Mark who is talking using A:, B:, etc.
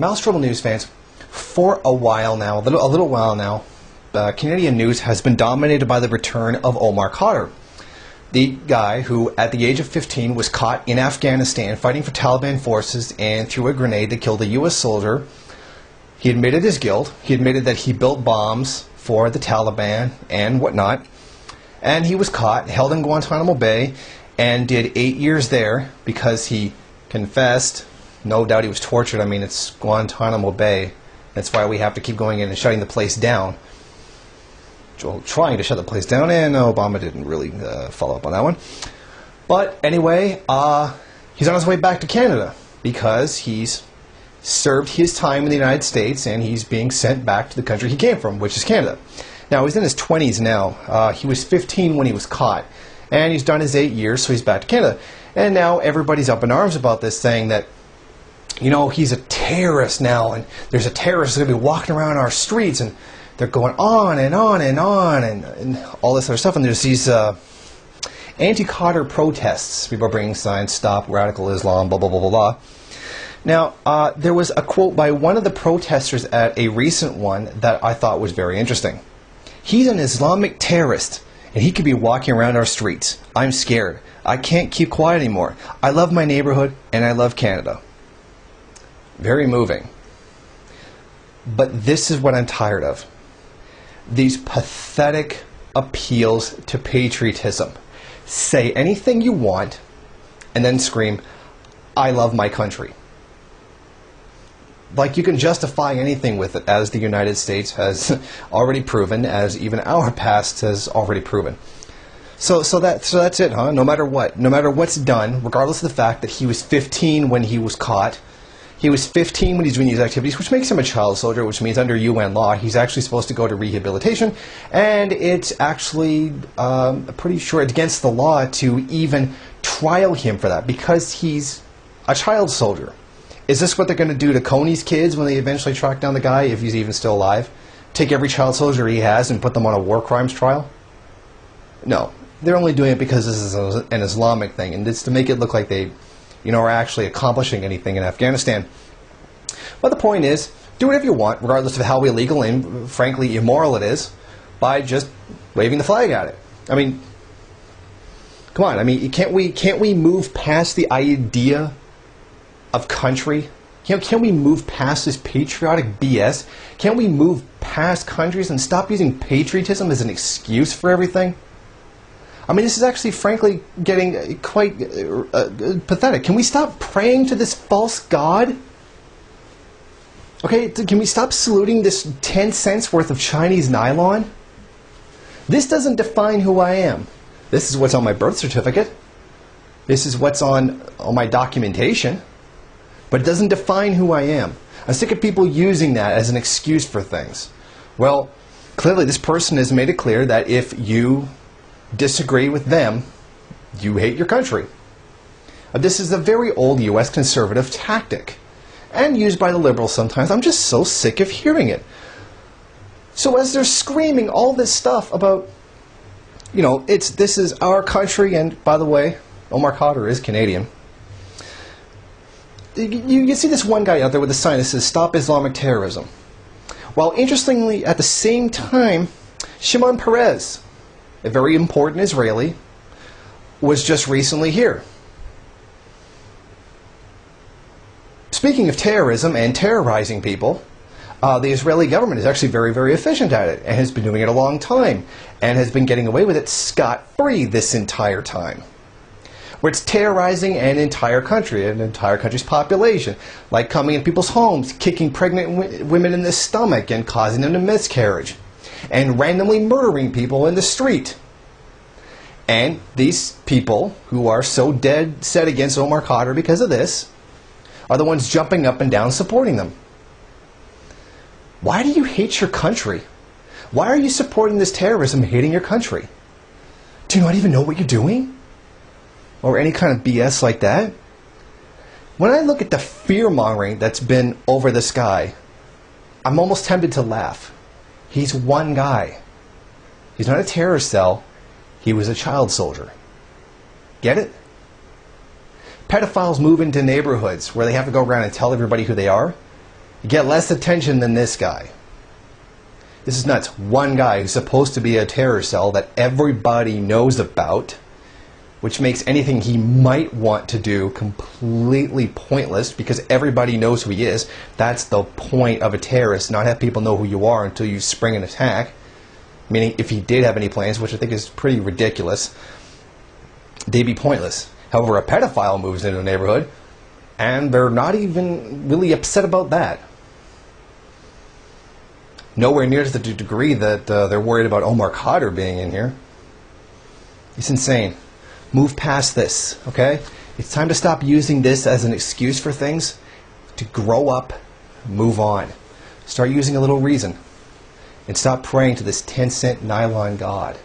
A: Mouse Trouble News fans, for a while now, a little while now, Canadian news has been dominated by the return of Omar Khadr, the guy who, at the age of 15, was caught in Afghanistan fighting for Taliban forces and threw a grenade that killed a U.S. soldier. He admitted his guilt. He admitted that he built bombs for the Taliban and whatnot. And he was caught, held in Guantanamo Bay, and did 8 years there because he confessed. No doubt he was tortured. I mean, it's Guantanamo Bay. That's why we have to keep going in and shutting the place down. Trying to shut the place down, and Obama didn't really follow up on that one. But anyway, he's on his way back to Canada because he's served his time in the United States and he's being sent back to the country he came from, which is Canada. Now, he's in his 20s now. He was 15 when he was caught, and he's done his 8 years, so he's back to Canada. And now everybody's up in arms about this, saying that, you know, he's a terrorist now, and there's a terrorist who's going to be walking around our streets, and they're going on and on and on, and all this other stuff. And there's these anti-Khadr protests. People are bringing signs, stop radical Islam, blah, blah, blah, blah, blah. Now, there was a quote by one of the protesters at a recent one that I thought was very interesting. He's an Islamic terrorist, and he could be walking around our streets. I'm scared. I can't keep quiet anymore. I love my neighborhood, and I love Canada. Very moving. But this is what I'm tired of. These pathetic appeals to patriotism. Say anything you want, and then scream, I love my country. Like you can justify anything with it, as the United States has already proven, as even our past has already proven. So that's it, huh? No matter what, no matter what's done, regardless of the fact that he was 15 when he was caught, he was 15 when he's doing these activities, which makes him a child soldier, which means under UN law, he's actually supposed to go to rehabilitation, and it's actually pretty sure it's against the law to even trial him for that, because he's a child soldier. Is this what they're going to do to Coney's kids when they eventually track down the guy, if he's even still alive? Take every child soldier he has and put them on a war crimes trial? No. They're only doing it because this is an Islamic thing, and it's to make it look like they, you know, are actually accomplishing anything in Afghanistan. But the point is, do whatever you want, regardless of how illegal and, frankly, immoral it is, by just waving the flag at it. I mean, come on. I mean, can't we move past the idea of country? Can't we move past this patriotic BS? Can't we move past countries and stop using patriotism as an excuse for everything? I mean, this is actually, frankly, getting quite pathetic. Can we stop praying to this false god? Okay, can we stop saluting this 10 cents worth of Chinese nylon? This doesn't define who I am. This is what's on my birth certificate. This is what's on my documentation. But it doesn't define who I am. I'm sick of people using that as an excuse for things. Well, clearly this person has made it clear that if you disagree with them, you hate your country. This is a very old U.S. conservative tactic, and used by the liberals sometimes. I'm just so sick of hearing it. So as they're screaming all this stuff about, you know, this is our country, and by the way, Omar Khadr is Canadian. You see this one guy out there with a sign that says, Stop Islamic Terrorism. While interestingly, at the same time, Shimon Peres, a very important Israeli, was just recently here. Speaking of terrorism and terrorizing people, the Israeli government is actually very, very efficient at it, and has been doing it a long time, and has been getting away with it scot-free this entire time. Where it's terrorizing an entire country's population, like coming in people's homes, kicking pregnant women in the stomach and causing them to miscarriage, and randomly murdering people in the street. And these people, who are so dead set against Omar Khadr because of this, are the ones jumping up and down supporting them. Why do you hate your country? Why are you supporting this terrorism, hating your country? Do you not even know what you're doing? Or any kind of BS like that? When I look at the fear-mongering that's been over this guy, I'm almost tempted to laugh. He's one guy. He's not a terrorist cell. He was a child soldier. Get it? Pedophiles move into neighborhoods where they have to go around and tell everybody who they are. You get less attention than this guy. This is nuts. One guy who's supposed to be a terror cell that everybody knows about, which makes anything he might want to do completely pointless because everybody knows who he is. That's the point of a terrorist, not have people know who you are until you spring an attack. Meaning, if he did have any plans, which I think is pretty ridiculous, they'd be pointless. However, a pedophile moves into a neighborhood, and they're not even really upset about that. Nowhere near to the degree that they're worried about Omar Khadr being in here. It's insane. Move past this, okay? It's time to stop using this as an excuse for things, to grow up, move on. Start using a little reason, and stop praying to this 10-cent nylon god.